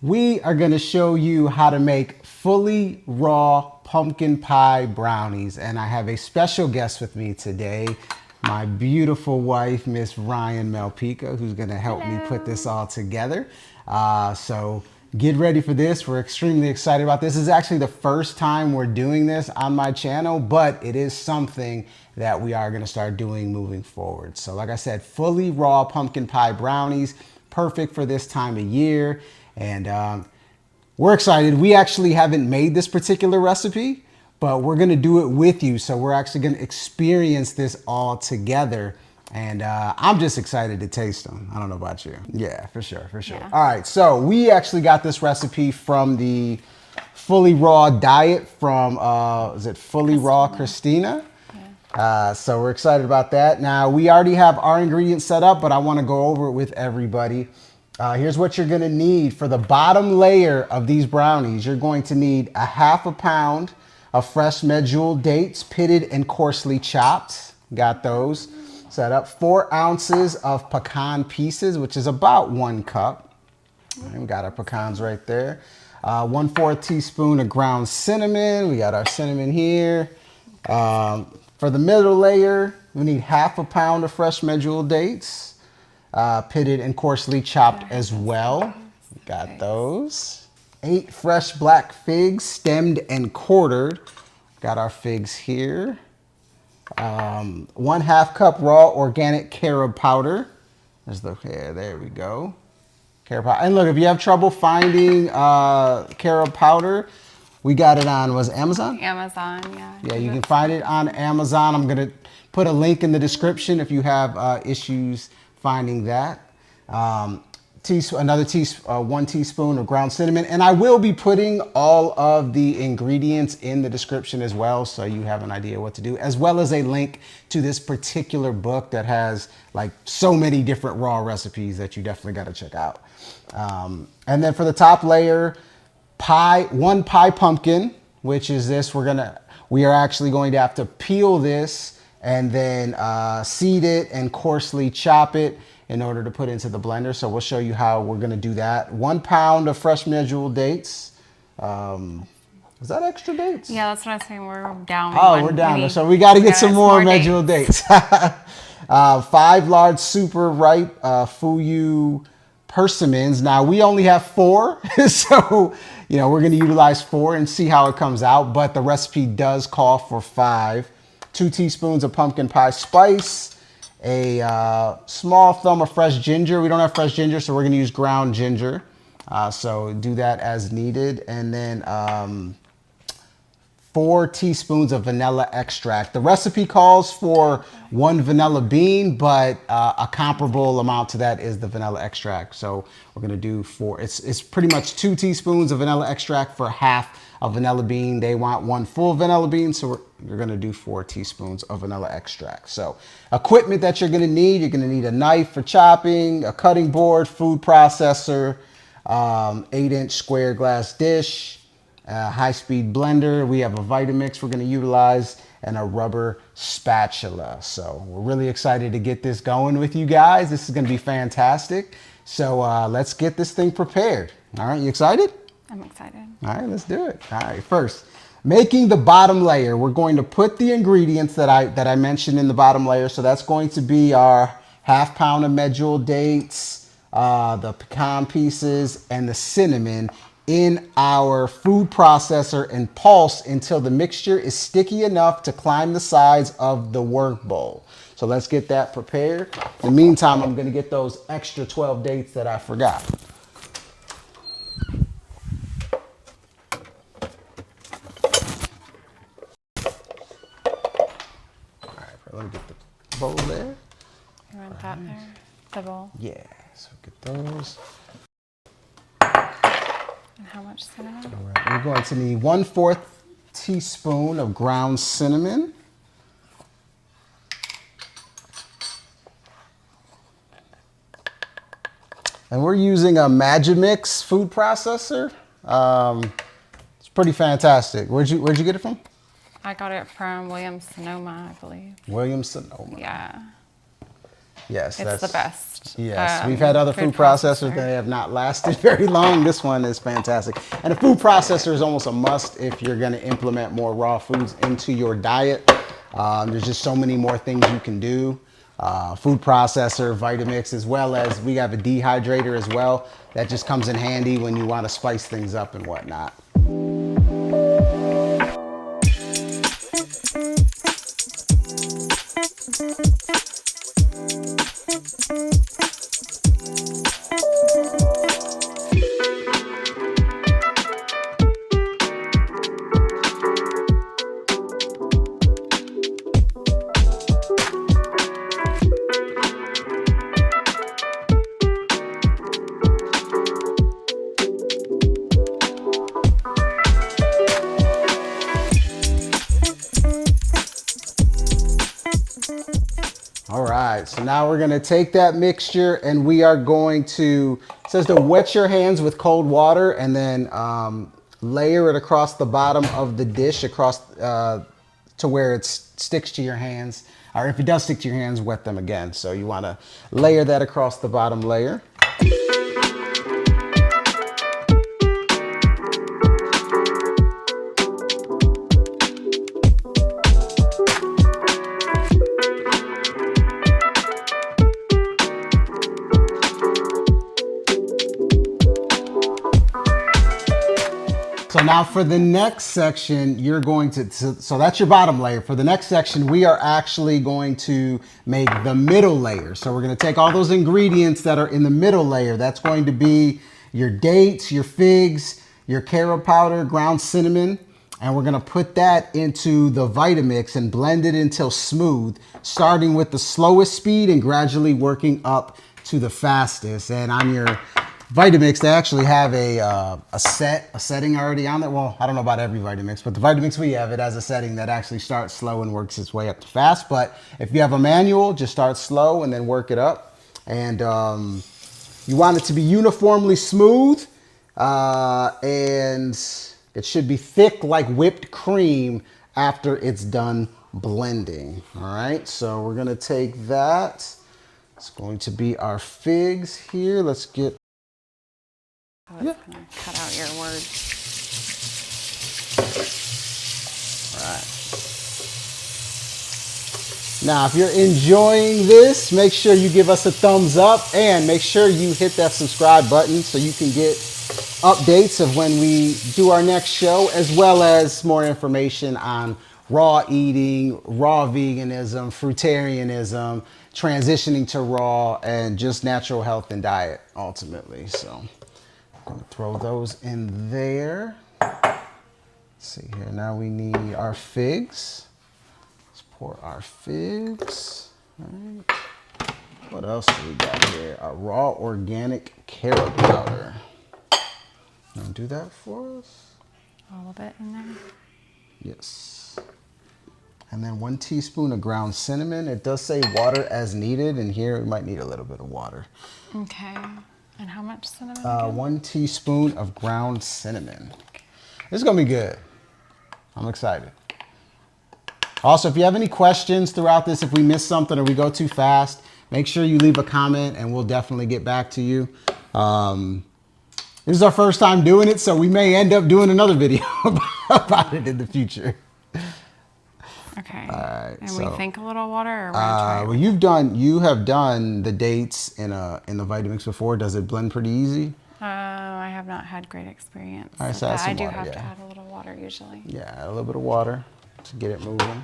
we are going to show you how to make fully raw pumpkin pie brownies. And I have a special guest with me today, my beautiful wife, Miss Ryan Malpica, who's going to help me put this all together. So get ready for this. We're extremely excited about this. This is actually the first time we're doing this on my channel, but it is something that we are going to start doing moving forward. So like I said, fully raw pumpkin pie brownies, perfect for this time of year. And we're excited. We actually haven't made this particular recipe, but we're going to do it with you. So we're actually going to experience this all together. And I'm just excited to taste them. I don't know about you. Yeah, for sure, for sure. Yeah. All right, so we actually got this recipe from the Fully Raw diet from, is it Fully Raw Christina? Yeah. So we're excited about that. Now, we already have our ingredients set up, but I want to go over it with everybody. Here's what you're going to need for the bottom layer of these brownies. You're going to need a ½ pound of fresh medjool dates, pitted and coarsely chopped. Got those set up. 4 ounces of pecan pieces, which is about 1 cup. Right, we got our pecans right there. 1/4 teaspoon of ground cinnamon. We got our cinnamon here. For the middle layer, we need ½ pound of fresh medjool dates. Pitted and coarsely chopped as well. Got those. 8 fresh black figs, stemmed and quartered. Got our figs here. 1/2 cup raw organic carob powder. There's the, yeah, there we go. Carob powder. And look, if you have trouble finding carob powder, we got it on, was it Amazon? Amazon, yeah. Yeah, you can find it on Amazon. I'm going to put a link in the description if you have issues finding that. 1 teaspoon of ground cinnamon. And I will be putting all of the ingredients in the description as well, so you have an idea what to do, as well as a link to this particular book that has like so many different raw recipes that you definitely got to check out. And then for the top layer, 1 pie pumpkin, which is this. We are actually going to have to peel this and then seed it and coarsely chop it in order to put into the blender. So we'll show you how we're gonna do that. 1 pound of fresh medjool dates. Is that extra dates? Yeah, that's what I was saying. We're down. Oh, we're down. So we gotta get some more medjool dates. 5 large super ripe Fuyu persimmons. Now we only have 4, so you know we're gonna utilize 4 and see how it comes out, but the recipe does call for 5. 2 teaspoons of pumpkin pie spice, a small thumb of fresh ginger. We don't have fresh ginger, so we're gonna use ground ginger. So do that as needed. And then 4 teaspoons of vanilla extract. The recipe calls for 1 vanilla bean, but a comparable amount to that is the vanilla extract. So we're gonna do 4. It's pretty much 2 teaspoons of vanilla extract for half a vanilla bean. They want 1 full vanilla bean, so we're gonna do 4 teaspoons of vanilla extract. So equipment that you're gonna need a knife for chopping, a cutting board, food processor, 8-inch square glass dish, high-speed blender. We have a Vitamix we're gonna utilize, and a rubber spatula. So we're really excited to get this going with you guys. This is gonna be fantastic. So let's get this thing prepared. All right, you excited? I'm excited. All right, let's do it. All right, first, making the bottom layer. We're going to put the ingredients that I mentioned in the bottom layer. So that's going to be our ½ pound of medjool dates, the pecan pieces, and the cinnamon in our food processor and pulse until the mixture is sticky enough to climb the sides of the work bowl. So let's get that prepared. In the meantime, I'm going to get those extra 12 dates that I forgot. Let me get the bowl there. You want that there? The bowl? Yeah, so get those. And how much cinnamon? All right, we're going to need 1/4 teaspoon of ground cinnamon. And we're using a Magimix food processor. It's pretty fantastic. Where'd you get it from? I got it from Williams Sonoma, I believe. Williams Sonoma. Yeah. Yes, It's the best. Yes, we've had other food processors that have not lasted very long. This one is fantastic. And a food processor is almost a must if you're going to implement more raw foods into your diet. There's just so many more things you can do. Food processor, Vitamix, as well as we have a dehydrator as well. That just comes in handy when you want to spice things up and whatnot. All right, so now we're gonna take that mixture and we are going to, it says to wet your hands with cold water and then layer it across the bottom of the dish across to where it sticks to your hands. Or if it does stick to your hands, wet them again. So you wanna layer that across the bottom layer. So now for the next section, you're going to, so that's your bottom layer. For the next section, we are actually going to make the middle layer. So we're going to take all those ingredients that are in the middle layer. That's going to be your dates, your figs, your carob powder, ground cinnamon, and we're going to put that into the Vitamix and blend it until smooth, starting with the slowest speed and gradually working up to the fastest. And on your Vitamix, they actually have a setting already on it. Well, I don't know about every Vitamix, but the Vitamix we have, it has a setting that actually starts slow and works its way up to fast. But if you have a manual, just start slow and then work it up. And you want it to be uniformly smooth, and it should be thick like whipped cream after it's done blending. All right, so we're gonna take that. It's going to be our figs here. Let's get I was gonna cut out your words. All right. Now, if you're enjoying this, make sure you give us a thumbs up and make sure you hit that subscribe button so you can get updates of when we do our next show, as well as more information on raw eating, raw veganism, fruitarianism, transitioning to raw, and just natural health and diet ultimately. So I'm gonna throw those in there. Let's see here, now we need our figs. Let's pour our figs. All right. What else do we got here? Our raw organic carob powder. Now do that for us. All of it in there. Yes. And then 1 teaspoon of ground cinnamon. It does say water as needed, and here we might need a little bit of water. Okay. And how much cinnamon? Again? 1 teaspoon of ground cinnamon. This is gonna be good. I'm excited. Also, if you have any questions throughout this, if we miss something or we go too fast, make sure you leave a comment and we'll definitely get back to you. This is our first time doing it, so we may end up doing another video about it in the future. Okay. All right, and so, we think a little water, or we're gonna try it? well, you have done the dates in the Vitamix before. Does it blend pretty easy? I have not had great experience. All right, with so add that. some I do water, have yeah. to add a little water usually. Yeah, add a little bit of water to get it moving.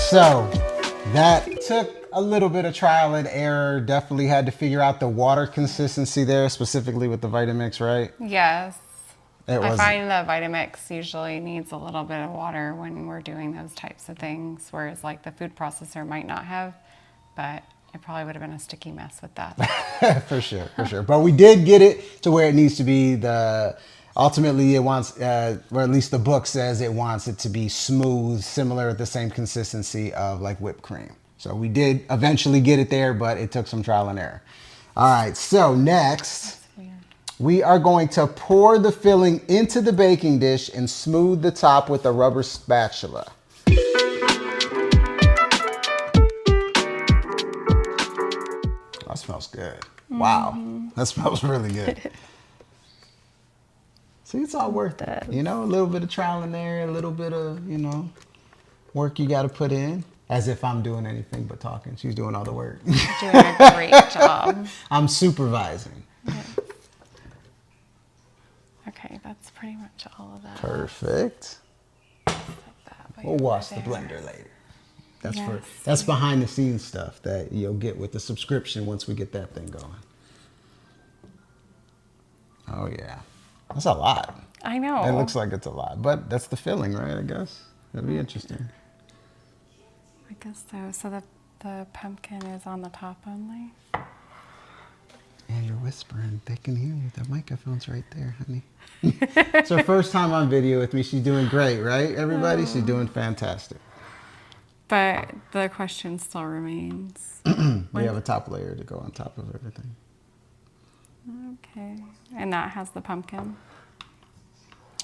So that took a little bit of trial and error. Definitely had to figure out the water consistency there, specifically with the Vitamix, right? Yes. It I was find the Vitamix usually needs a little bit of water when we're doing those types of things, whereas like the food processor might not have, but it probably would have been a sticky mess with that. for sure, for sure. But we did get it to where it needs to be. Ultimately it wants, or at least the book says it wants it to be smooth, similar, the same consistency of like whipped cream. So we did eventually get it there, but it took some trial and error. All right, so next Weird. we are going to pour the filling into the baking dish and smooth the top with a rubber spatula. That smells good. Wow, that smells really good. See, it's all worth it. You know, a little bit of trial and error, a little bit of, you know, work you got to put in. As if I'm doing anything but talking. She's doing all the work. You're doing a great job. I'm supervising. Okay, that's pretty much all of that. Perfect. Like that way We'll wash over the there. blender later. Yes. That's behind the scenes stuff that you'll get with the subscription once we get that thing going. Oh yeah, that's a lot. I know. It looks like it's a lot, but that's the filling, right? I guess that'd be interesting. I guess so. So the pumpkin is on the top only? And you're whispering. They can hear you. The microphone's right there, honey. It's her first time on video with me. She's doing great, right, everybody? She's doing fantastic. But the question still remains. We have a top layer to go on top of everything. Okay. And that has the pumpkin?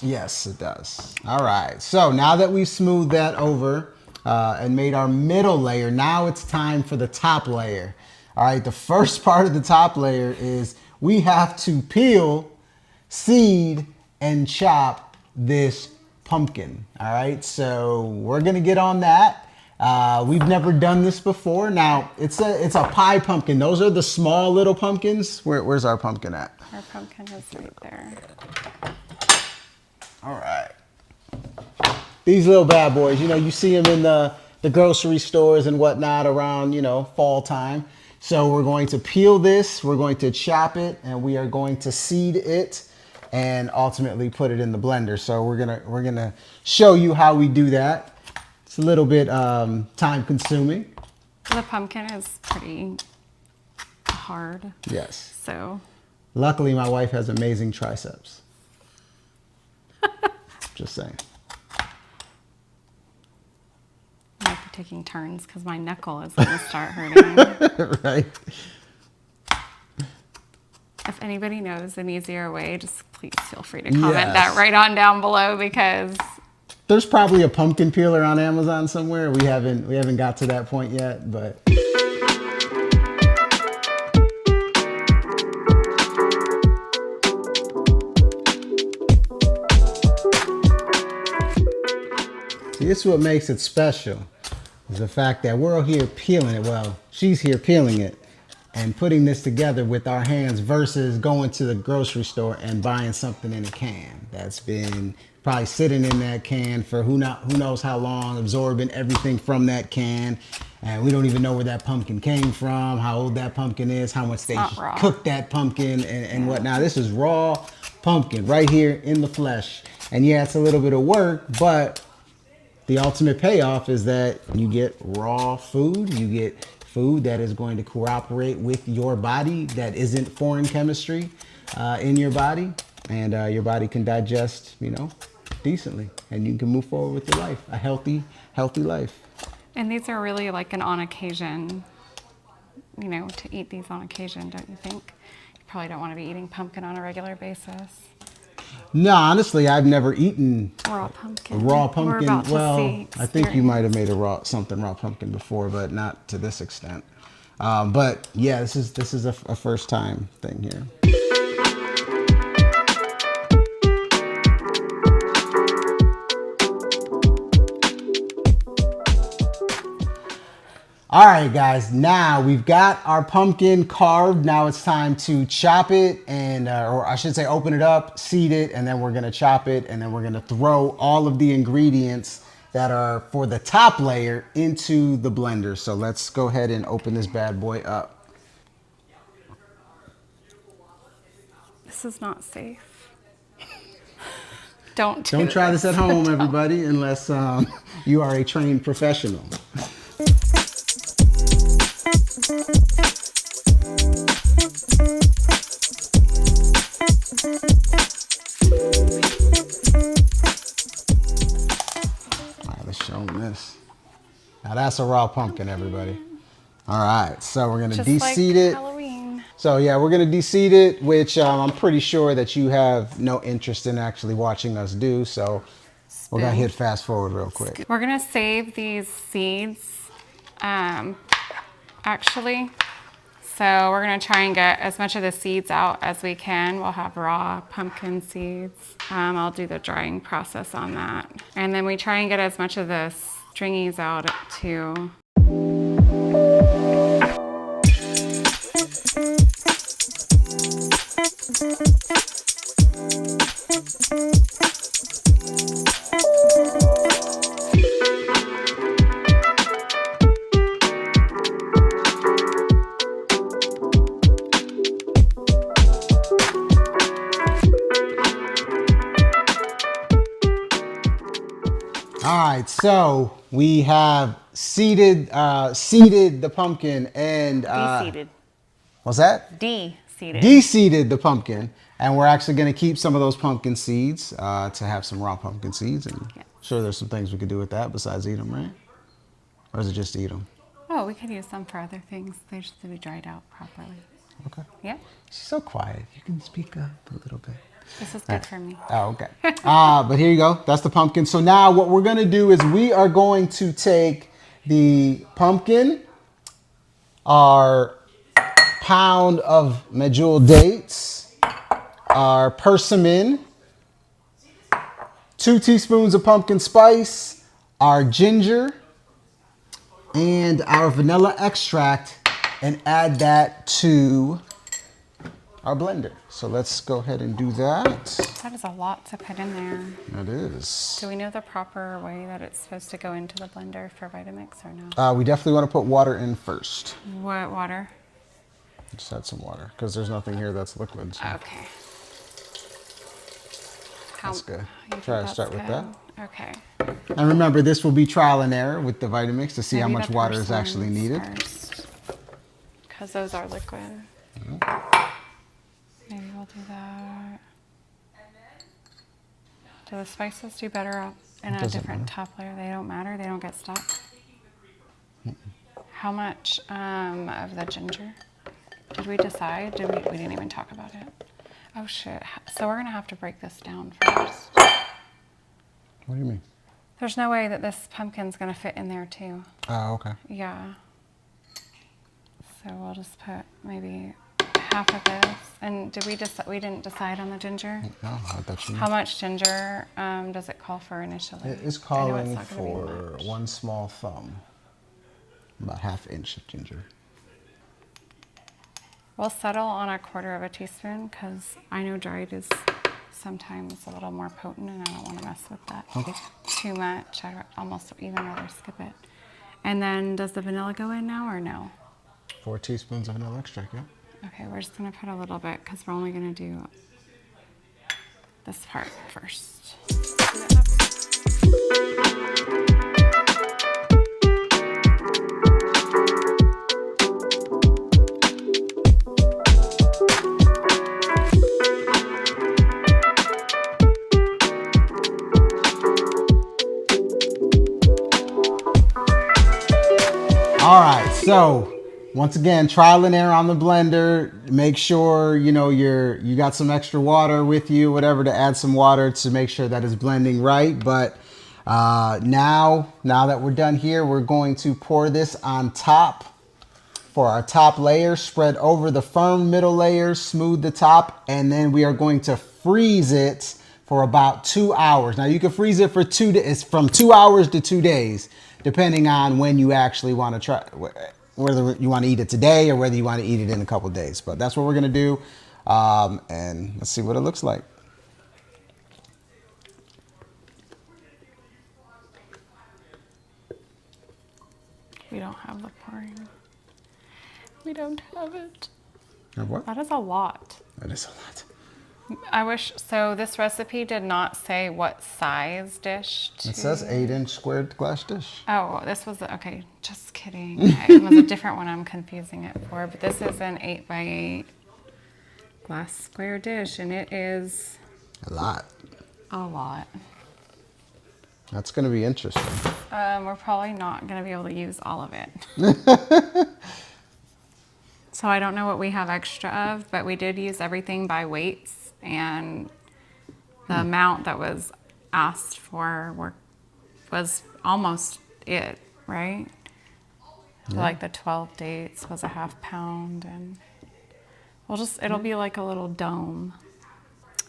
Yes, it does. All right. So now that we've smoothed that over and made our middle layer, now it's time for the top layer. All right. The first part of the top layer is we have to peel, seed, and chop this pumpkin. All right. So we're going to get on that. We've never done this before. Now it's a pie pumpkin. Those are the small little pumpkins. Where's our pumpkin at? Our pumpkin is right there. All right. These little bad boys, you know, you see them in the grocery stores and whatnot around, you know, fall time. So we're going to peel this, we're going to chop it, and we are going to seed it and ultimately put it in the blender. So we're gonna show you how we do that. It's a little bit time consuming. The pumpkin is pretty hard. Yes. So Luckily, my wife has amazing triceps. Just saying. I might be taking turns because my knuckle is going to start hurting. Right? If anybody knows an easier way, just please feel free to comment Yes. that right on down below because There's probably a pumpkin peeler on Amazon somewhere. We haven't got to that point yet, but see, this is what makes it special. Is the fact that we're here peeling it. Well, she's here peeling it and putting this together with our hands versus going to the grocery store and buying something in a can that's been probably sitting in that can for who knows how long, absorbing everything from that can. And we don't even know where that pumpkin came from, how old that pumpkin is, how much they not raw. cooked that pumpkin and whatnot. This is raw pumpkin right here in the flesh. And yeah, it's a little bit of work, but the ultimate payoff is that you get raw food. You get food that is going to cooperate with your body, that isn't foreign chemistry in your body. And your body can digest, you know, decently. And you can move forward with your life, a healthy life. and these are really like an on occasion, you know, to eat these on occasion, don't you think? You probably don't want to be eating pumpkin on a regular basis. No, honestly, I've never eaten Raw pumpkin. a raw We're pumpkin. about to Well, see I think you experience. might have made a raw pumpkin before, but not to this extent. But yeah, this is a first time thing here. All right, guys, now we've got our pumpkin carved. Now it's time to chop it and, or I should say open it up, seed it, and then we're gonna chop it, and then we're gonna throw all of the ingredients that are for the top layer into the blender. So let's go ahead and open this bad boy up. This is not safe. Don't Try this at home, everybody, unless you are a trained professional. All right, let's show them this. Now that's a raw pumpkin, everybody. All right, so we're gonna de-seed it. Halloween. So yeah, we're gonna de-seed it, which I'm pretty sure that you have no interest in actually watching us do. So we're gonna hit fast forward real quick. We're gonna save these seeds, actually. So we're gonna try and get as much of the seeds out as we can. We'll have raw pumpkin seeds. I'll do the drying process on that. And then we try and get as much of the stringies out too. All right, so we have seeded the pumpkin and De-seeded. what's that? De-seeded. De-seeded the pumpkin, and we're actually going to keep some of those pumpkin seeds to have some raw pumpkin seeds. And Yes. sure, there's some things we could do with that besides eat them, right? Or is it just eat them? Oh, we could use them for other things. They just have to be dried out properly. Okay. Yeah, She's so quiet. You can speak up a little bit. this is good for me. Oh, okay. But here you go. That's the pumpkin. So now what we're going to do is we are going to take the pumpkin, our pound of medjool dates, our persimmon, 2 teaspoons of pumpkin spice, our ginger, and our vanilla extract, and add that to our blender. So let's go ahead and do that. That is a lot to put in there. That is. Do we know the proper way that it's supposed to go into the blender for Vitamix or no? We definitely want to put water in first. What water? Just add some water because there's nothing here that's liquid. So Okay. that's good. You think Try to that's start with that. good? Okay. And remember, this will be trial and error with the Vitamix to see how Maybe much the water is first actually ones needed. Because those are liquid. Maybe we'll do that. Do the spices do better up in a Doesn't different matter. top layer? They don't matter? They don't get stuck? How much of the ginger? Did we decide? We didn't even talk about it. Oh shit. So we're gonna have to break this down first. What do you mean? There's no way that this pumpkin's gonna fit in there too. Oh, okay. Yeah. So we'll just put maybe half of this. And did we didn't decide on the ginger? No, I thought you. How much ginger does it call for initially? It is I know it's calling not gonna be for much. 1 small thumb, about 1/2 inch of ginger. We'll settle on 1/4 teaspoon because I know dried is sometimes a little more potent and I don't want to mess with that Okay. too much. I'd almost even rather skip it. And then does the vanilla go in now or no? 4 teaspoons of vanilla extract, yeah. Okay, we're just gonna put a little bit because we're only gonna do this part first. All right, so once again, trial and error on the blender. Make sure you know you got some extra water with you, whatever, to add some water to make sure that it's blending right. But now that we're done here, we're going to pour this on top for our top layer, spread over the firm middle layer, smooth the top, and then we are going to freeze it for about 2 hours. Now you can freeze it for 2 days, from 2 hours to 2 days, depending on when you actually want to try, whether you want to eat it today or whether you want to eat it in a couple days. But that's what we're gonna do, and let's see what it looks like. pouring. We don't have it. What? That is a lot. That is a lot. I wish, so this recipe did not say what size dish to... It says 8-inch squared glass dish. Oh, this was, okay, just kidding. It was a different one I'm confusing it for, but this is an 8x8 glass square dish, and it is... A lot. A lot. That's going to be interesting. We're probably not going to be able to use all of it. So I don't know what we have extra of, but we did use everything by weights, and the amount that was asked for was almost it, right? Yeah. Like the 12 dates was a ½ pound, and it'll be like a little dome.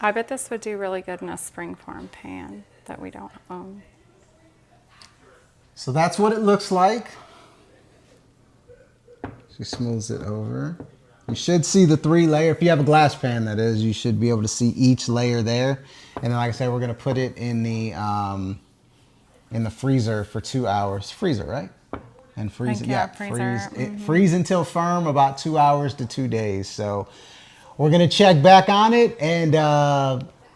I bet this would do really good in a springform pan that we don't own. So that's what it looks like. She smooths it over. You should see the 3-layer. If you have a glass pan, that is, you should be able to see each layer there. And then, like I said, we're gonna put it in the freezer for 2 hours. Freezer, right? And freeze it. Yeah, freezer. Freeze until firm, about 2 hours to 2 days. So we're gonna check back on it and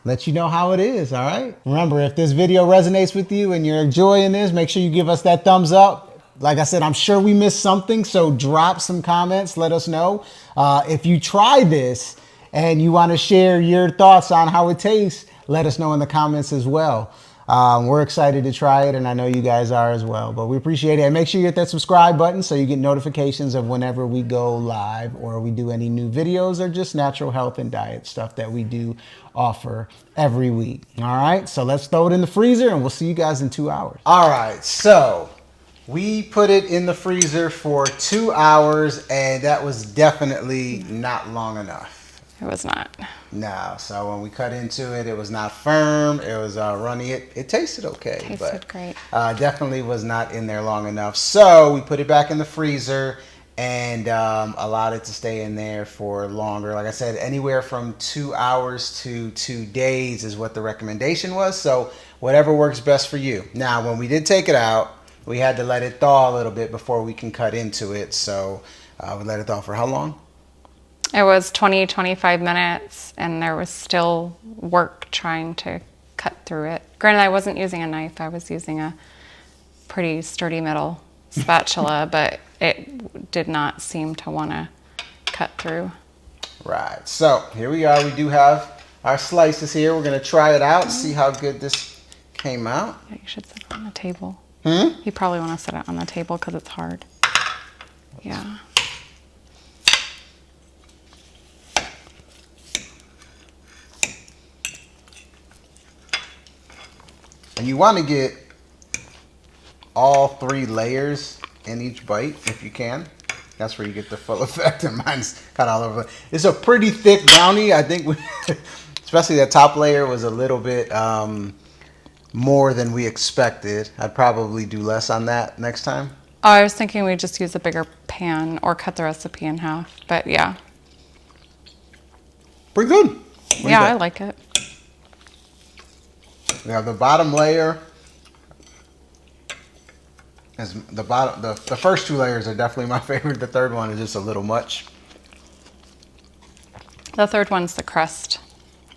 let you know how it is. All right. Remember, if this video resonates with you and you're enjoying this, make sure you give us that thumbs up. Like I said, I'm sure we missed something, so drop some comments. Let us know. If you try this and you want to share your thoughts on how it tastes, let us know in the comments as well. We're excited to try it, and I know you guys are as well. But we appreciate it. And make sure you hit that subscribe button so you get notifications of whenever we go live or we do any new videos or just natural health and diet stuff that we do offer every week. All right, so let's throw it in the freezer, and we'll see you guys in 2 hours. All right, so we put it in the freezer for 2 hours, and that was definitely not long enough. It was not. No, so when we cut into it, it was not firm. It was runny. It tasted okay. Tasted great. Definitely was not in there long enough. So we put it back in the freezer and allowed it to stay in there for longer. Like I said, anywhere from 2 hours to 2 days is what the recommendation was. So whatever works best for you. Now, when we did take it out, we had to let it thaw a little bit before we can cut into it. So we let it thaw for how long? It was 20-25 minutes, and there was still work trying to cut through it. Granted, I wasn't using a knife. I was using a pretty sturdy metal spatula, but it did not seem to want to cut through. Right. So here we are. We do have our slices here. We're going to try it out, see how good this came out. Yeah, you should set it on the table. You probably want to set it on the table because it's hard. Yeah. And you want to get all 3 layers in each bite if you can. That's where you get the full effect, and mine's cut all over. It's a pretty thick brownie. I think especially that top layer was a little bit more than we expected. I'd probably do less on that next time. Oh, I was thinking we'd just use a bigger pan or cut the recipe in half, but yeah. Pretty good. Yeah, I like it. Now the bottom layer is the bottom. The first 2 layers are definitely my favorite. The third one is just a little much. The third one's the crust,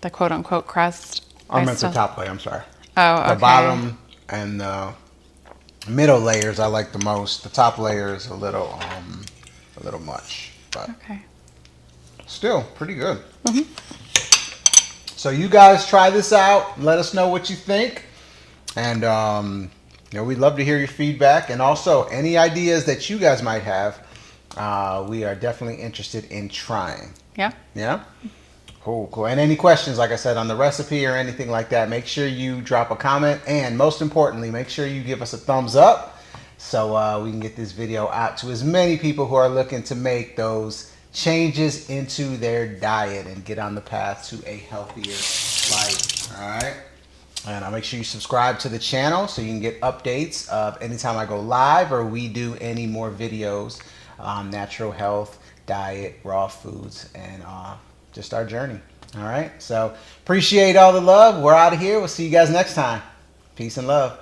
the quote unquote crust. I meant the top layer. I'm sorry. Oh, okay. The bottom and the middle layers I like the most. The top layer is a little much, but okay. Still pretty good. So you guys try this out. Let us know what you think. And we'd love to hear your feedback. And also any ideas that you guys might have. We are definitely interested in trying. Yeah. Yeah? Cool. And any questions, like I said, on the recipe or anything like that, make sure you drop a comment. And most importantly, make sure you give us a thumbs up so we can get this video out to as many people who are looking to make those changes into their diet and get on the path to a healthier life. All right. And I'll make sure you subscribe to the channel so you can get updates of anytime I go live or we do any more videos on natural health, diet, raw foods, and just our journey. All right. So appreciate all the love. We're out of here. We'll see you guys next time. Peace and love.